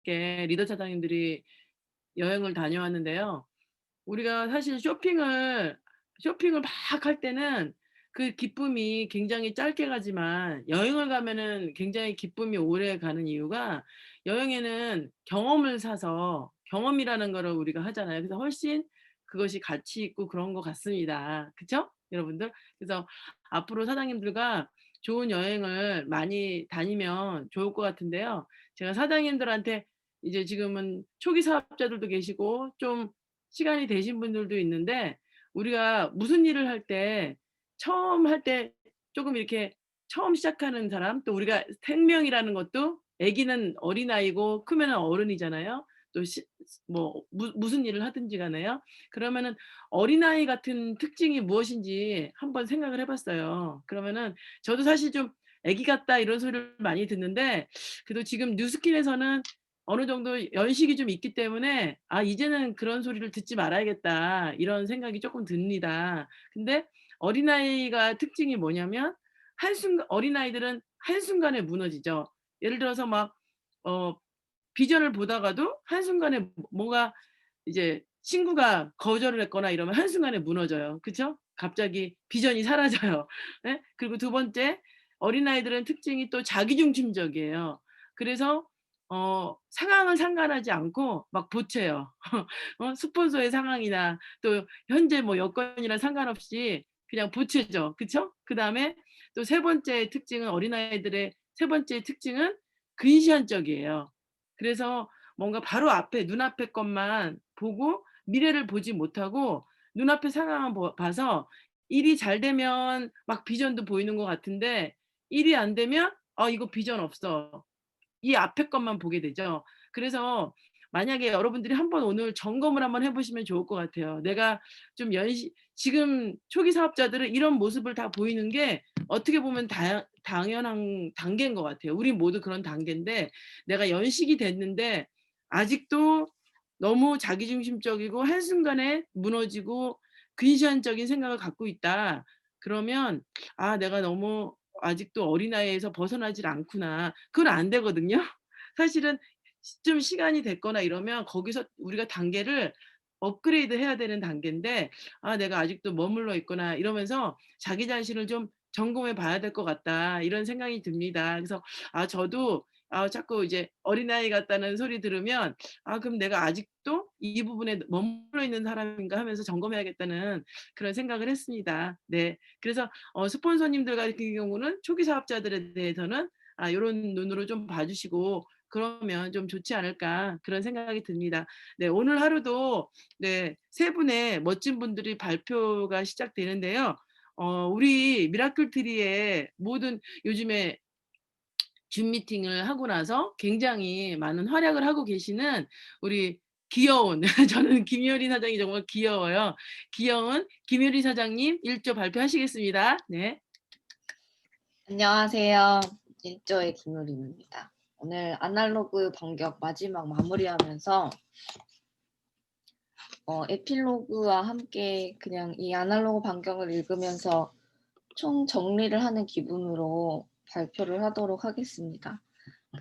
리더 차장님들이 여행을 다녀왔는데요. 우리가 사실 쇼핑을 막 할 때는 그 기쁨이 굉장히 짧게 가지만 여행을 가면은 굉장히 기쁨이 오래 가는 이유가 여행에는 경험을 사서 경험이라는 거를 우리가 하잖아요. 그래서 훨씬 그것이 가치 있고 그런 것 같습니다. 그쵸? 여러분들? 그래서 앞으로 사장님들과 좋은 여행을 많이 다니면 좋을 것 같은데요. 제가 사장님들한테 이제 지금은 초기 사업자들도 계시고 좀 시간이 되신 분들도 있는데 우리가 무슨 일을 할 때 처음 할 때 쪼금 이렇게 처음 시작하는 사람 또 우리가 생명이라는 것도 아기는 어린아이고 크면은 어른이잖아요. 또 뭐 무슨 일을 하든지 간에요. 그러면은 어린아이 같은 특징이 무엇인지 한번 생각을 해 봤어요. 그러면은 저도 사실 좀 "아기 같다." 이런 소리를 많이 듣는데 그래도 지금 뉴스킨에서는 어느 정도 연식이 좀 있기 때문에 '아 이제는 그런 소리를 듣지 말아야겠다.' 이런 생각이 쪼끔 듭니다. 근데 어린아이가 특징이 뭐냐면 어린아이들은 한순간에 무너지죠. 예를 들어서 막 어 비전을 보다가도 한순간에 뭔가 이제 친구가 거절을 했거나 이러면 한순간에 무너져요. 그쵸? 갑자기 비전이 사라져요. 예? 그리고 두 번째 어린아이들은 특징이 또 자기중심적이에요. 그래서 상황을 상관하지 않고 막 보채요. 스폰서의 상황이나 또 현재 뭐 여건이랑 상관없이 그냥 보채죠. 그쵸? 그다음에 또 세 번째 특징은 어린아이들의 세 번째 특징은 근시안적이에요. 그래서 뭔가 바로 앞에 눈앞의 것만 보고 미래를 보지 못하고 눈앞의 상황만 봐서 일이 잘 되면 막 비전도 보이는 것 같은데 일이 안 되면 '아 이거 비전 없어.' 이 앞에 것만 보게 되죠. 그래서 만약에 여러분들이 한번 오늘 점검을 한번 해 보시면 좋을 것 같아요. 내가 좀 지금 초기 사업자들은 이런 모습을 다 보이는 게 어떻게 보면 당연한 단계인 것 같아요. 우리 모두 그런 단계인데 내가 연식이 됐는데 아직도 너무 자기중심적이고 한순간에 무너지고 근시안적인 생각을 갖고 있다. 그러면 '아 내가 너무 아직도 어린아이에서 벗어나질 않구나.' 그건 안 되거든요. 사실은 좀 시간이 됐거나 이러면 거기서 우리가 단계를 업그레이드 해야 되는 단계인데 '아 내가 아직도 머물러 있구나.' 이러면서 자기 자신을 좀 점검해 봐야 될 것 같다. 이런 생각이 듭니다. 그래서 저도 자꾸 이제 어린아이 같다는 소리 들으면 '아 그럼 내가 아직도 이 부분에 머물러 있는 사람인가.' 하면서 점검해야겠다는 그런 생각을 했습니다. 네. 그래서 스폰서님들 같은 경우는 초기 사업자들에 대해서는 요런 눈으로 좀 봐 주시고 그러면 좀 좋지 않을까 그런 생각이 듭니다. 네. 오늘 하루도 네 세 분의 멋진 분들이 발표가 시작되는데요. 우리 미라클 트리의 모든 요즘에 줌 미팅을 하고 나서 굉장히 많은 활약을 하고 계시는 우리 귀여운 저는 김효리 사장이 정말 귀여워요. 귀여운 김효리 사장님 1조 발표하시겠습니다. 네. 안녕하세요. 일조의 김효림입니다. 오늘 아날로그 반격 마지막 마무리하면서 에필로그와 함께 그냥 이 아날로그 반격을 읽으면서 총 정리를 하는 기분으로 발표를 하도록 하겠습니다.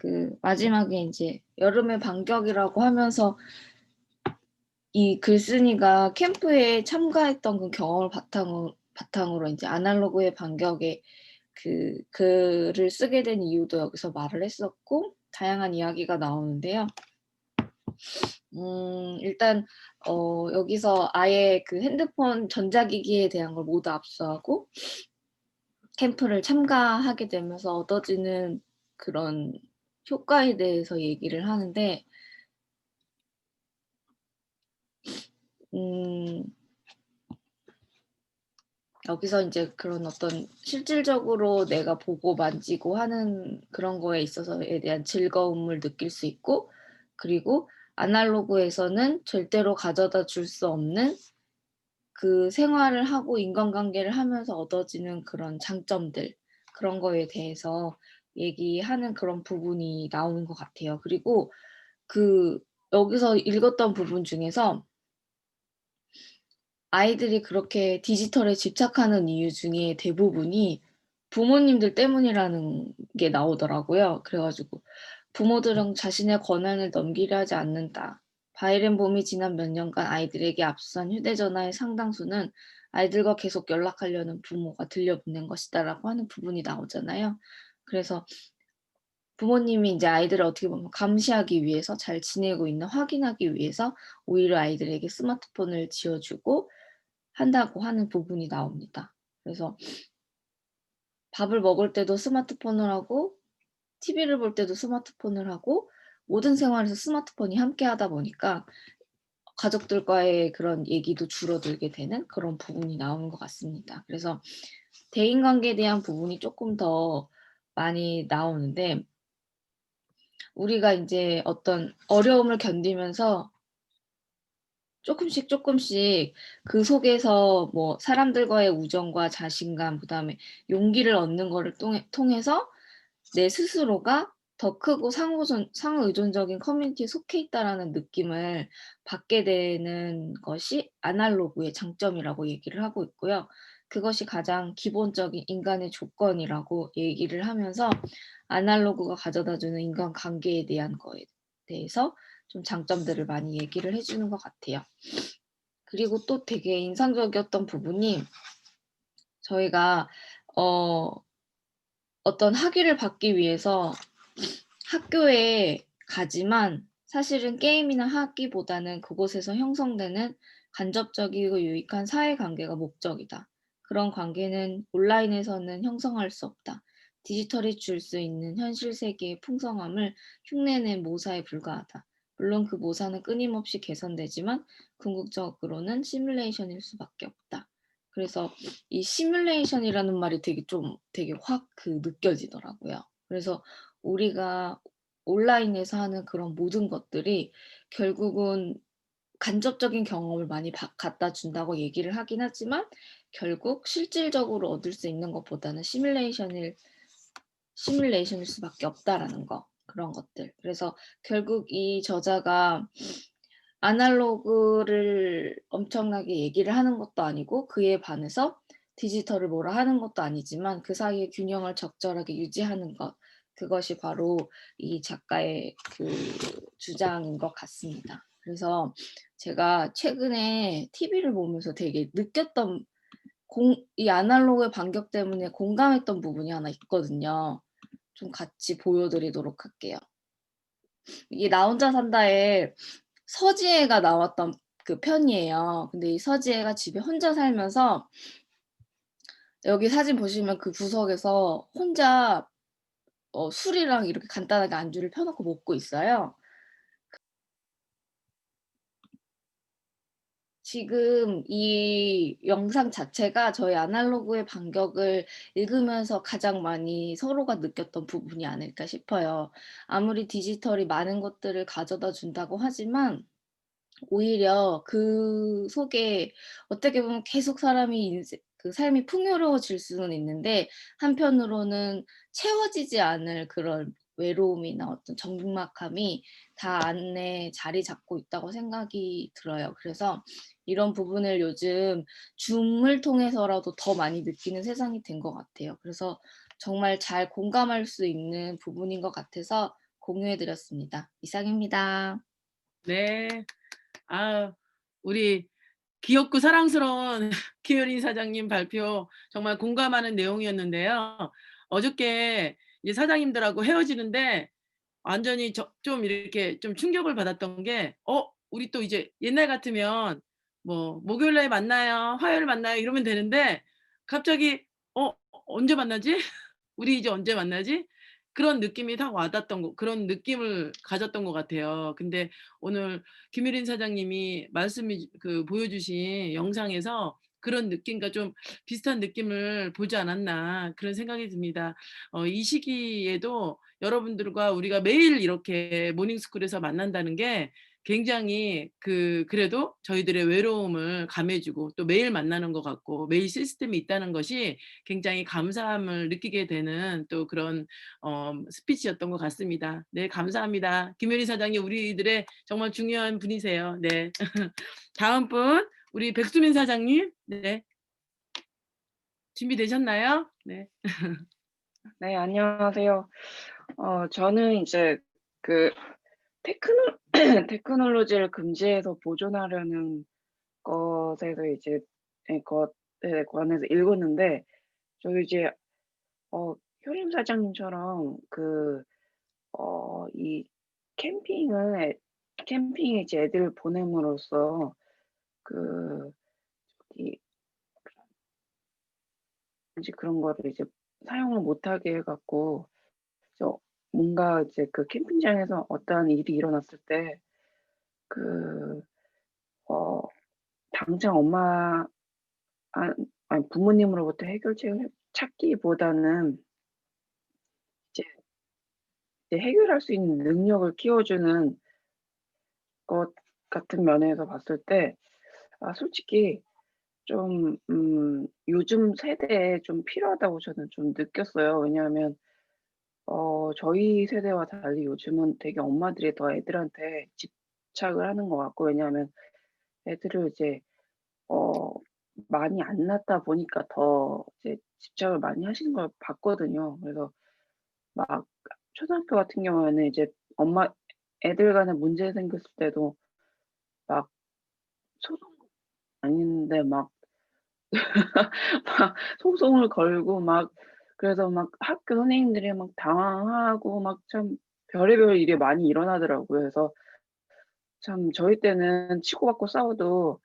그 마지막에 이제 여름의 반격이라고 하면서 이 글쓴이가 캠프에 참가했던 그 경험을 바탕으로 이제 아날로그의 반격에 그 글을 쓰게 된 이유도 여기서 말을 했었고 다양한 이야기가 나오는데요. 일단 여기서 아예 그 핸드폰 전자기기에 대한 걸 모두 압수하고 캠프를 참가하게 되면서 얻어지는 그런 효과에 대해서 얘기를 하는데 음 여기서 인제 그런 어떤 실질적으로 내가 보고 만지고 하는 그런 거에 있어서에 대한 즐거움을 느낄 수 있고 그리고 아날로그에서는 절대로 가져다 줄 수 없는 그 생활을 하고 인간관계를 하면서 얻어지는 그런 장점들 그런 거에 대해서 얘기하는 그런 부분이 나오는 것 같아요. 그리고 그 여기서 읽었던 부분 중에서 아이들이 그렇게 디지털에 집착하는 이유 중에 대부분이 부모님들 때문이라는 게 나오더라고요. 그래 가지고 부모들은 자신의 권한을 넘기려 하지 않는다. 바이렌 봄이 지난 몇 년간 아이들에게 압수한 휴대전화의 상당수는 아이들과 계속 연락하려는 부모가 들려보낸 것이다라고 하는 부분이 나오잖아요. 그래서 부모님이 이제 아이들을 어떻게 보면 감시하기 위해서 잘 지내고 있나 확인하기 위해서 오히려 아이들에게 스마트폰을 쥐어주고 한다고 하는 부분이 나옵니다. 그래서 밥을 먹을 때도 스마트폰을 하고 TV를 볼 때도 스마트폰을 하고 모든 생활에서 스마트폰이 함께하다 보니까 가족들과의 그런 얘기도 줄어들게 되는 그런 부분이 나오는 것 같습니다. 그래서 대인관계에 대한 부분이 쪼끔 더 많이 나오는데 우리가 인제 어떤 어려움을 견디면서 쪼끔씩 그 속에서 뭐 사람들과의 우정과 자신감 그다음에 용기를 얻는 거를 통해서 내 스스로가 더 크고 상호의존적인 커뮤니티에 속해 있다라는 느낌을 받게 되는 것이 아날로그의 장점이라고 얘기를 하고 있고요. 그것이 가장 기본적인 인간의 조건이라고 얘기를 하면서 아날로그가 가져다 주는 인간관계에 대한 거에 대해서 좀 장점들을 많이 얘기를 해 주는 것 같아요. 그리고 또 되게 인상적이었던 부분이 저희가 어 어떤 학위를 받기 위해서 학교에 가지만 사실은 게임이나 학기보다는 그곳에서 형성되는 간접적이고 유익한 사회관계가 목적이다. 그런 관계는 온라인에서는 형성할 수 없다. 디지털이 줄 수 있는 현실 세계의 풍성함을 흉내낸 모사에 불과하다. 물론 그 모사는 끊임없이 개선되지만 궁극적으로는 시뮬레이션일 수밖에 없다. 그래서 이 시뮬레이션이라는 말이 되게 확 느껴지더라고요. 그래서 우리가 온라인에서 하는 그런 모든 것들이 결국은 간접적인 경험을 많이 갖다 준다고 얘기를 하긴 하지만 결국 실질적으로 얻을 수 있는 것보다는 시뮬레이션일 수밖에 없다라는 거. 그런 것들. 그래서 결국 이 저자가 아날로그를 엄청나게 얘기를 하는 것도 아니고 그에 반해서 디지털을 뭐라 하는 것도 아니지만 그 사이의 균형을 적절하게 유지하는 것. 그것이 바로 이 작가의 주장인 것 같습니다. 그래서 제가 최근에 TV를 보면서 되게 느꼈던 이 아날로그의 반격 때문에 공감했던 부분이 하나 있거든요. 좀 같이 보여드리도록 할게요. 이게 나 혼자 산다에 서지혜가 나왔던 그 편이에요. 근데 이 서지혜가 집에 혼자 살면서 여기 사진 보시면 그 구석에서 혼자 술이랑 이렇게 간단하게 안주를 펴 놓고 먹고 있어요. 지금 이 영상 자체가 저희 아날로그의 반격을 읽으면서 가장 많이 서로가 느꼈던 부분이 아닐까 싶어요. 아무리 디지털이 많은 것들을 가져다 준다고 하지만 오히려 그 속에 어떻게 보면 계속 사람이 삶이 풍요로워질 수는 있는데 한편으로는 채워지지 않을 그런 외로움이나 어떤 적막함이 다 안에 자리 잡고 있다고 생각이 들어요. 그래서 이런 부분을 요즘 줌을 통해서라도 더 많이 느끼는 세상이 된 것 같아요. 그래서 정말 잘 공감할 수 있는 부분인 것 같아서 공유해 드렸습니다. 이상입니다. 네. 아 우리 귀엽고 사랑스러운 김효린 사장님 발표 정말 공감하는 내용이었는데요. 어저께 이제 사장님들하고 헤어지는데 완전히 좀 이렇게 좀 충격을 받았던 게 우리 또 이제 옛날 같으면 뭐 "목요일 날 만나요. 화요일 만나요." 이러면 되는데 갑자기 언제 만나지? 우리 이제 언제 만나지?' 그런 느낌이 딱 와닿던 그런 느낌을 가졌던 것 같아요. 근데 오늘 김유린 사장님이 보여주신 영상에서 그런 느낌과 좀 비슷한 느낌을 보지 않았나 그런 생각이 듭니다. 이 시기에도 여러분들과 우리가 매일 이렇게 모닝스쿨에서 만난다는 게 굉장히 그래도 저희들의 외로움을 감해 주고 또 매일 만나는 것 같고 매일 시스템이 있다는 것이 굉장히 감사함을 느끼게 되는 또 그런 스피치였던 것 같습니다. 네, 감사합니다. 김효리 사장님 우리들의 정말 중요한 분이세요. 네. 다음 분 우리 백수민 사장님. 네. 준비되셨나요? 네. 네, 안녕하세요. 저는 이제 그 테크놀 테크놀로지를 금지해서 보존하려는 것에서 이제 것에 관해서 읽었는데 저도 이제 효림 사장님처럼 이 캠핑을 캠핑에 이제 애들 보냄으로써 그 이 이제 그런 거를 이제 사용을 못하게 해 갖고 저 뭔가 이제 그 캠핑장에서 어떠한 일이 일어났을 때 그 어 당장 엄마 아 아니 부모님으로부터 해결책을 찾기보다는 이제 해결할 수 있는 능력을 키워주는 것 같은 면에서 봤을 때 솔직히 좀 요즘 세대에 좀 필요하다고 저는 좀 느꼈어요. 왜냐하면 저희 세대와 달리 요즘은 되게 엄마들이 더 애들한테 집착을 하는 것 같고 왜냐하면 애들을 이제 어 많이 안 낳다 보니까 더 이제 집착을 많이 하시는 걸 봤거든요. 그래서 막 초등학교 같은 경우에는 이제 엄마 애들 간에 문제 생겼을 때도 막 소송 아닌데 막 막 소송을 걸고 막 그래서 막 학교 선생님들이 막 당황하고 막 참 별의별 일이 많이 일어나더라고요. 그래서 참 저희 때는 치고받고 싸워도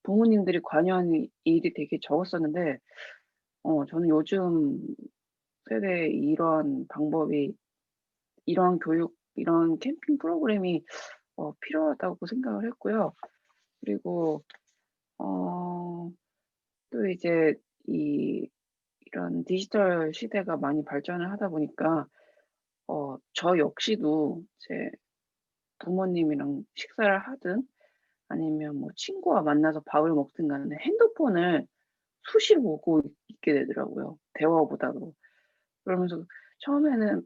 부모님들이 관여하는 일이 되게 적었었는데 저는 요즘 세대의 이러한 방법이 이러한 교육 이런 캠핑 프로그램이 필요하다고 생각을 했고요. 그리고 어 또 이제 이 이런 디지털 시대가 많이 발전을 하다 보니까 저 역시도 제 부모님이랑 식사를 하든 아니면 뭐 친구와 만나서 밥을 먹든 간에 핸드폰을 수시로 보고 있게 되더라고요, 대화보다도. 그러면서 처음에는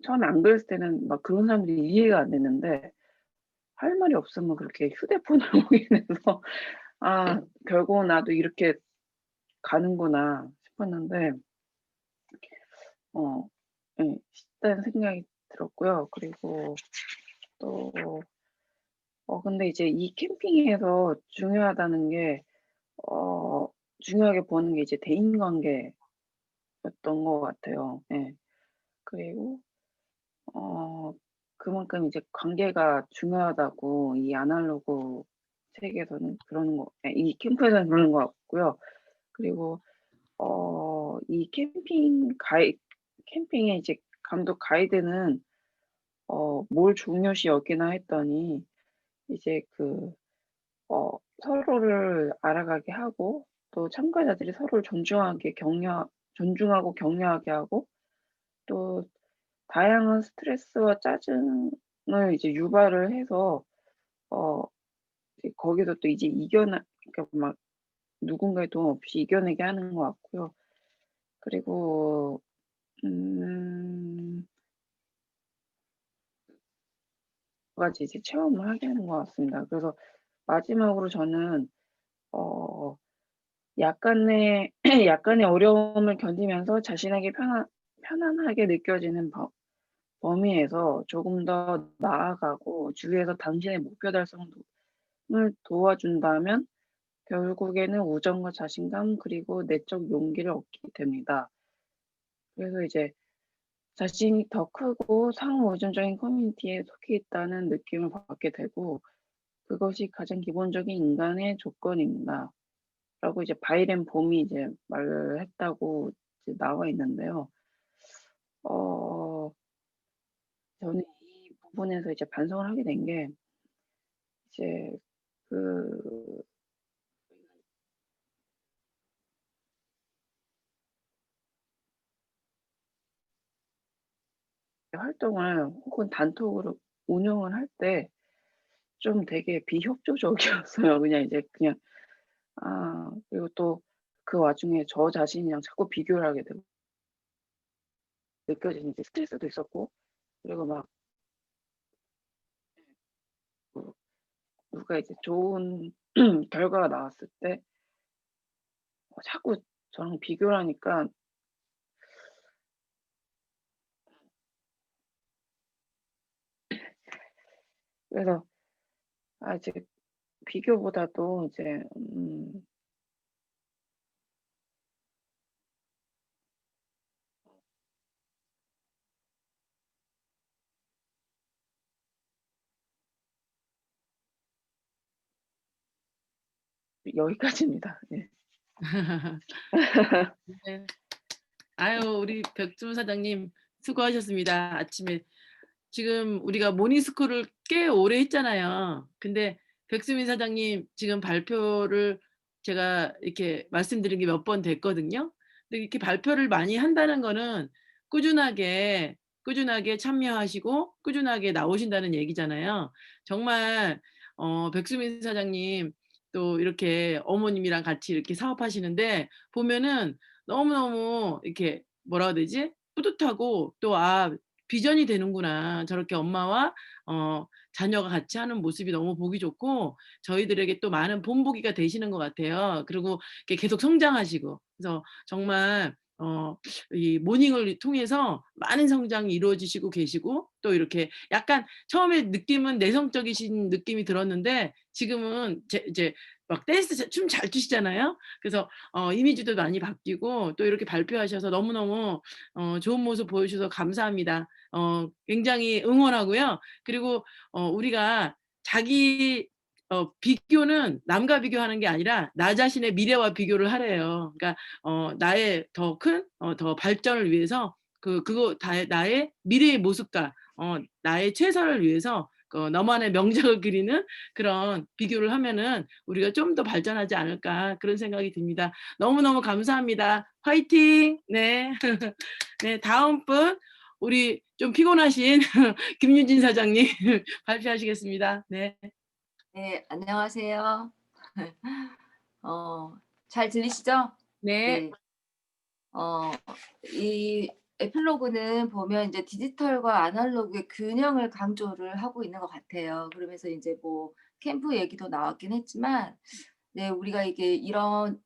처음에 안 그랬을 때는 막 그런 사람들이 이해가 안 됐는데 할 말이 없으면 그렇게 휴대폰을 보게 돼서 '아 결국은 나도 이렇게 가는구나.' 싶었는데 어 예 싶다는 생각이 들었고요. 그리고 또 근데 이제 이 캠핑에서 중요하다는 게 어 중요하게 보는 게 이제 대인관계였던 것 같아요. 예. 그리고 어 그만큼 이제 관계가 중요하다고 이 아날로그 세계에서는 그러는 거 이 캠프에서는 그러는 것 같고요. 그리고 이 캠핑의 이제 감독 가이드는 뭘 중요시 여기나 했더니 이제 서로를 알아가게 하고 또 참가자들이 서로를 존중하고 격려하게 하고 또 다양한 스트레스와 짜증을 이제 유발을 해서 어 이제 거기서 또 이제 그러니까 막 누군가의 도움 없이 이겨내게 하는 것 같고요. 그리고 음 여러 가지 이제 체험을 하게 하는 것 같습니다. 그래서 마지막으로 저는 어 약간의 약간의 어려움을 견디면서 자신에게 편안하게 느껴지는 범위에서 조금 더 나아가고 주위에서 당신의 목표 달성을 도와준다면 결국에는 우정과 자신감 그리고 내적 용기를 얻게 됩니다. 그래서 이제 자신이 더 크고 상호 의존적인 커뮤니티에 속해 있다는 느낌을 받게 되고 "그것이 가장 기본적인 인간의 조건입니다." 라고 이제 바이렌 봄이 이제 말을 했다고 이제 나와 있는데요. 어 저는 이 부분에서 이제 반성을 하게 된 게 이제 그 활동을 혹은 단톡으로 운영을 할 때 좀 되게 비협조적이었어요. 그냥 이제 그냥 그리고 또 그 와중에 저 자신이랑 자꾸 비교를 하게 되고 느껴지는 이제 스트레스도 있었고 그리고 막 뭐 누가 이제 좋은 결과가 나왔을 때 자꾸 저랑 비교를 하니까 그래서 이제 비교보다도 이제 여기까지입니다. 예. 네. 아유, 우리 백준 사장님 수고하셨습니다. 아침에 지금 우리가 모닝스쿨을 꽤 오래 했잖아요. 근데 백수민 사장님 지금 발표를 제가 이렇게 말씀드린 게 몇 번 됐거든요. 근데 이렇게 발표를 많이 한다는 거는 꾸준하게 참여하시고 꾸준하게 나오신다는 얘기잖아요. 정말 백수민 사장님 또 이렇게 어머님이랑 같이 이렇게 사업하시는데 보면은 너무너무 이렇게 뭐라 해야 되지? 뿌듯하고 또 비전이 되는구나. 저렇게 엄마와 자녀가 같이 하는 모습이 너무 보기 좋고 저희들에게 또 많은 본보기가 되시는 것 같아요. 그리고 이렇게 계속 성장하시고. 그래서 정말 이 모닝을 통해서 많은 성장이 이루어지시고 계시고 또 이렇게 약간 처음에 느낌은 내성적이신 느낌이 들었는데 지금은 이제 막 댄스 춤 잘 추시잖아요. 그래서 이미지도 많이 바뀌고 또 이렇게 발표하셔서 너무너무 좋은 모습 보여주셔서 감사합니다. 굉장히 응원하고요. 그리고 우리가 비교는 남과 비교하는 게 아니라 나 자신의 미래와 비교를 하래요. 그러니까 나의 더 큰 더 발전을 위해서 그거 나의 미래의 모습과 나의 최선을 위해서 너만의 명작을 그리는 그런 비교를 하면은 우리가 좀 더 발전하지 않을까 그런 생각이 듭니다. 너무너무 감사합니다. 화이팅! 네. 네, 다음 분 우리 좀 피곤하신 김유진 사장님 발표하시겠습니다. 네. 네, 안녕하세요. 잘 들리시죠? 네. 네. 이 에필로그는 보면 이제 디지털과 아날로그의 균형을 강조를 하고 있는 것 같아요. 그러면서 이제 뭐 캠프 얘기도 나왔긴 했지만, 네, 우리가 이게 이런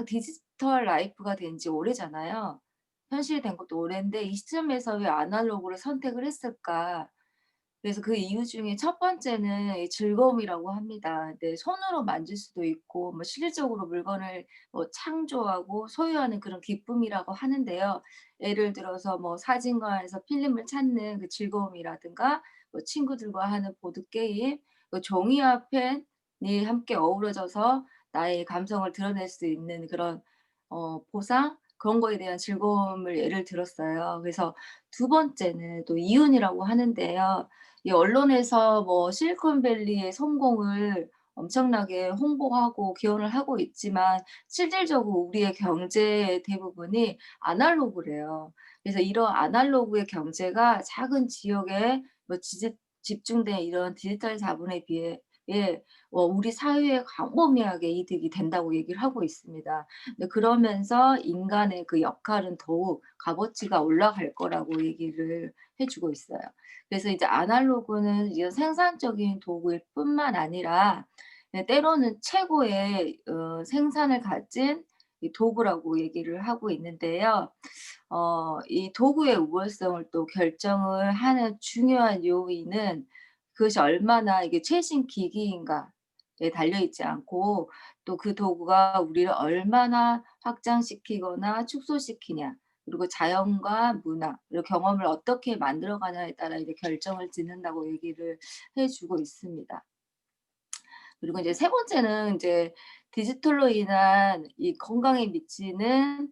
디지털 라이프가 된 지 오래잖아요. 현실이 된 것도 오랜데 이 시점에서 왜 아날로그를 선택을 했을까? 그래서 그 이유 중에 첫 번째는 이 즐거움이라고 합니다. 네, 손으로 만질 수도 있고 뭐 실질적으로 물건을 뭐 창조하고 소유하는 그런 기쁨이라고 하는데요. 예를 들어서 뭐 사진관에서 필름을 찾는 그 즐거움이라든가 뭐 친구들과 하는 보드게임, 종이와 펜이 함께 어우러져서 나의 감성을 드러낼 수 있는 그런 보상? 그런 거에 대한 즐거움을 예를 들었어요. 그래서 두 번째는 또 이윤이라고 하는데요. 이 언론에서 뭐 실리콘밸리의 성공을 엄청나게 홍보하고 기원을 하고 있지만 실질적으로 우리의 경제의 대부분이 아날로그래요. 그래서 이런 아날로그의 경제가 작은 지역에 뭐 집중된 이런 디지털 자본에 비해 우리 사회에 광범위하게 이득이 된다고 얘기를 하고 있습니다. 근데 그러면서 인간의 그 역할은 더욱 값어치가 올라갈 거라고 얘기를 해 주고 있어요. 그래서 이제 아날로그는 이런 생산적인 도구일 뿐만 아니라 때로는 최고의 생산을 가진 이 도구라고 얘기를 하고 있는데요. 이 도구의 우월성을 또 결정을 하는 중요한 요인은 그것이 얼마나 이게 최신 기기인가에 달려 있지 않고 또 그 도구가 우리를 얼마나 확장시키거나 축소시키냐 그리고 자연과 문화 그리고 경험을 어떻게 만들어 가냐에 따라 이제 결정을 짓는다고 얘기를 해 주고 있습니다. 그리고 이제 세 번째는 이제 디지털로 인한 이 건강에 미치는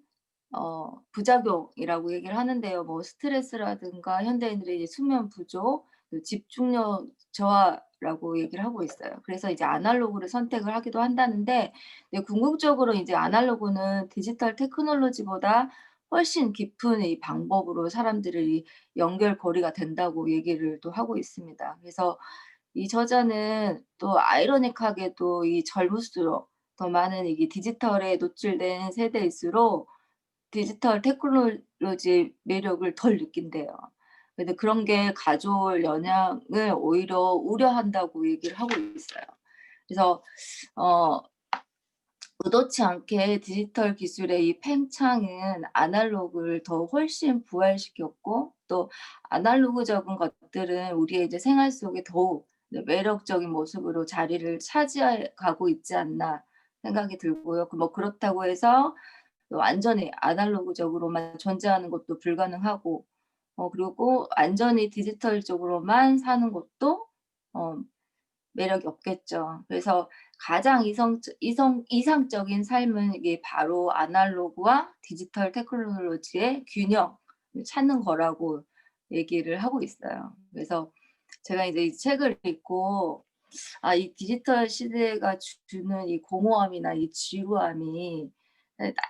부작용이라고 얘기를 하는데요. 뭐 스트레스라든가 현대인들의 이제 수면 부족, 그 집중력 저하라고 얘기를 하고 있어요. 그래서 이제 아날로그를 선택을 하기도 한다는데 네 궁극적으로 이제 아날로그는 디지털 테크놀로지보다 훨씬 깊은 이 방법으로 사람들이 연결고리가 된다고 얘기를 또 하고 있습니다. 그래서 이 저자는 또 아이러니하게도 이 젊을수록 더 많은 이게 디지털에 노출된 세대일수록 디지털 테크놀로지의 매력을 덜 느낀대요. 근데 그런 게 가져올 영향을 오히려 우려한다고 얘기를 하고 있어요. 그래서 어 의도치 않게 디지털 기술의 이 팽창은 아날로그를 더 훨씬 부활시켰고 또 아날로그적인 것들은 우리의 이제 생활 속에 더욱 네, 매력적인 모습으로 자리를 차지해 가고 있지 않나 생각이 들고요. 뭐 그렇다고 해서 완전히 아날로그적으로만 존재하는 것도 불가능하고, 그리고 완전히 디지털적으로만 사는 것도 어 매력이 없겠죠. 그래서 가장 이상적인 삶은 이게 바로 아날로그와 디지털 테크놀로지의 균형을 찾는 거라고 얘기를 하고 있어요. 그래서 제가 이제 이 책을 읽고, 이 디지털 시대가 주는 이 공허함이나 이 지루함이,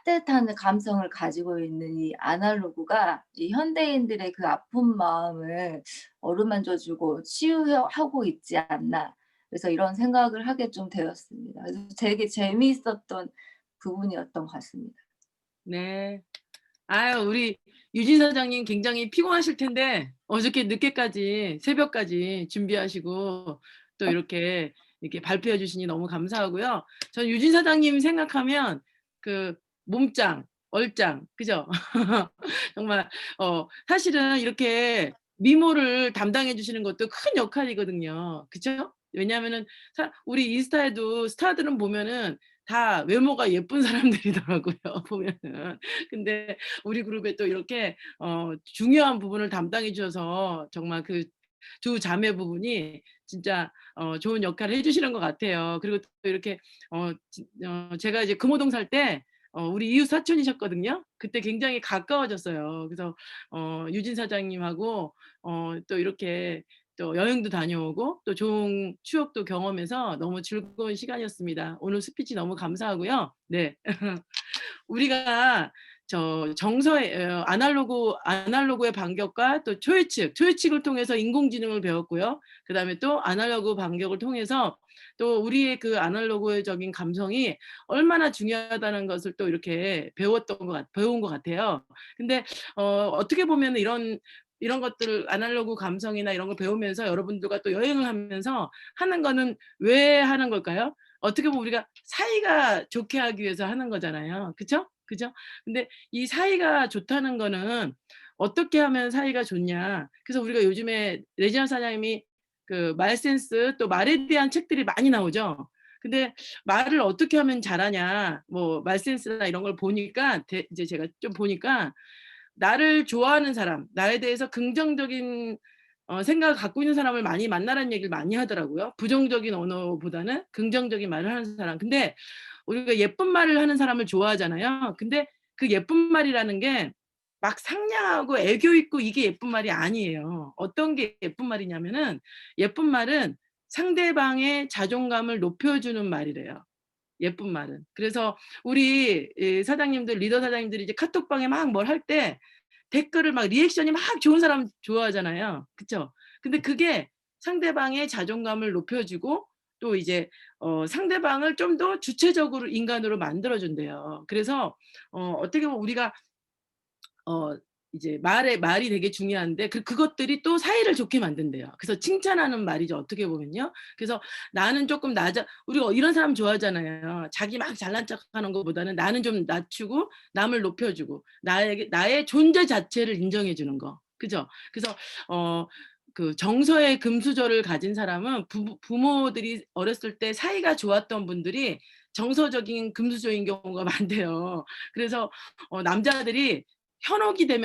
따뜻한 감성을 가지고 있는 이 아날로그가 이 현대인들의 그 아픈 마음을 어루만져 주고 치유하고 있지 않나. 그래서 이런 생각을 하게 좀 되었습니다. 그래서 되게 재미있었던 부분이었던 것 같습니다. 네. 아유, 우리 유진 사장님 굉장히 피곤하실 텐데 어저께 늦게까지 새벽까지 준비하시고 또 이렇게 발표해 주시니 너무 감사하고요. 전 유진 사장님 생각하면 그 몸짱, 얼짱, 그죠? 정말 사실은 이렇게 미모를 담당해 주시는 것도 큰 역할이거든요. 그쵸? 왜냐하면은 우리 인스타에도 스타들은 보면은 다 외모가 예쁜 사람들이더라고요, 보면은. 근데 우리 그룹에 또 이렇게 중요한 부분을 담당해 주셔서 정말 그 두 자매 부분이 진짜 좋은 역할을 해 주시는 것 같아요. 그리고 또 이렇게 제가 이제 금호동 살 때 우리 이웃 사촌이셨거든요. 그때 굉장히 가까워졌어요. 그래서 유진 사장님하고 또 이렇게 또 여행도 다녀오고 또 좋은 추억도 경험해서 너무 즐거운 시간이었습니다. 오늘 스피치 너무 감사하고요. 네. 우리가 정서의 아날로그의 반격과 또 초예측을 통해서 인공지능을 배웠고요. 그다음에 또 아날로그 반격을 통해서 또 우리의 그 아날로그적인 감성이 얼마나 중요하다는 것을 또 이렇게 배운 것 같아요. 근데 어떻게 보면 이런 것들을 아날로그 감성이나 이런 걸 배우면서 여러분들과 또 여행을 하면서 하는 거는 왜 하는 걸까요? 어떻게 보면 우리가 사이가 좋게 하기 위해서 하는 거잖아요. 그쵸? 그죠? 근데 이 사이가 좋다는 거는 어떻게 하면 사이가 좋냐. 그래서 우리가 요즘에 레지나 사장님이 그 말센스 또 말에 대한 책들이 많이 나오죠. 근데 말을 어떻게 하면 잘하냐. 뭐 말센스나 이런 걸 보니까 이제 제가 좀 보니까 나를 좋아하는 사람, 나에 대해서 긍정적인 생각을 갖고 있는 사람을 많이 만나라는 얘기를 많이 하더라고요. 부정적인 언어보다는 긍정적인 말을 하는 사람. 근데 우리가 예쁜 말을 하는 사람을 좋아하잖아요. 근데 그 예쁜 말이라는 게 막 상냥하고 애교 있고 이게 예쁜 말이 아니에요. 어떤 게 예쁜 말이냐면은 예쁜 말은 상대방의 자존감을 높여주는 말이래요. 예쁜 말은. 그래서 우리 사장님들, 리더 사장님들이 이제 카톡방에 막 뭘 할 때 댓글을 막 리액션이 막 좋은 사람 좋아하잖아요. 그쵸? 근데 그게 상대방의 자존감을 높여주고 또 이제 상대방을 좀 더 주체적으로 인간으로 만들어준대요. 그래서 어떻게 보면 우리가 이제 말이 되게 중요한데 그것들이 또 사이를 좋게 만든대요. 그래서 칭찬하는 말이죠, 어떻게 보면요. 그래서 나는 조금 우리가 이런 사람 좋아하잖아요. 자기 막 잘난 척하는 것보다는 나는 좀 낮추고 남을 높여주고 나의 존재 자체를 인정해 주는 거. 그죠? 그래서 그 정서의 금수저를 가진 사람은 부모들이 어렸을 때 사이가 좋았던 분들이 정서적인 금수저인 경우가 많대요. 그래서 남자들이 현혹될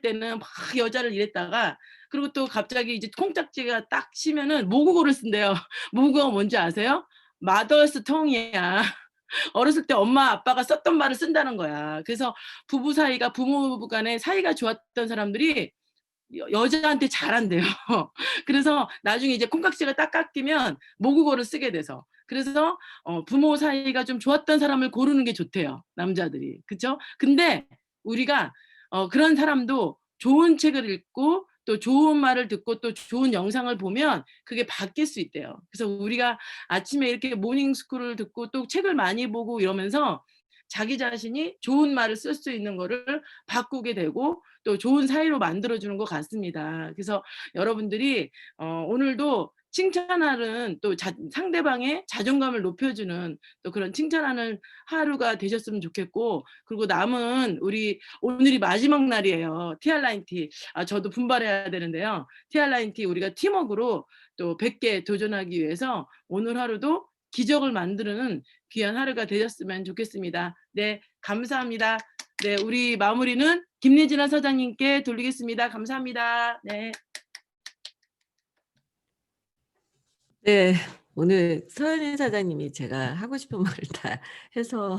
때는 막 여자를 이랬다가 그리고 또 갑자기 이제 콩짝지가 딱 치면은 모국어를 쓴대요. 모국어가 뭔지 아세요? 마더스 텅이야. 어렸을 때 엄마 아빠가 썼던 말을 쓴다는 거야. 그래서 부모 간에 사이가 좋았던 사람들이 여자한테 잘한대요. 그래서 나중에 이제 콩깍지가 딱 깎이면 모국어를 쓰게 돼서. 그래서 부모 사이가 좀 좋았던 사람을 고르는 게 좋대요, 남자들이. 그쵸? 근데 우리가 그런 사람도 좋은 책을 읽고 또 좋은 말을 듣고 또 좋은 영상을 보면 그게 바뀔 수 있대요. 그래서 우리가 아침에 이렇게 모닝 스쿨을 듣고 또 책을 많이 보고 이러면서 자기 자신이 좋은 말을 쓸 수 있는 거를 바꾸게 되고 또 좋은 사이로 만들어주는 것 같습니다. 그래서 여러분들이 오늘도 칭찬하는 또 상대방의 자존감을 높여주는 또 그런 칭찬하는 하루가 되셨으면 좋겠고, 그리고 남은 오늘이 마지막 날이에요. TR9T. 저도 분발해야 되는데요. TR9T 우리가 팀워크로 또 100개 도전하기 위해서 오늘 하루도 기적을 만드는 귀한 하루가 되셨으면 좋겠습니다. 네, 감사합니다. 네, 우리 마무리는 김예진아 사장님께 돌리겠습니다. 감사합니다. 네. 네, 오늘 서현인 사장님이 제가 하고 싶은 말을 다 해서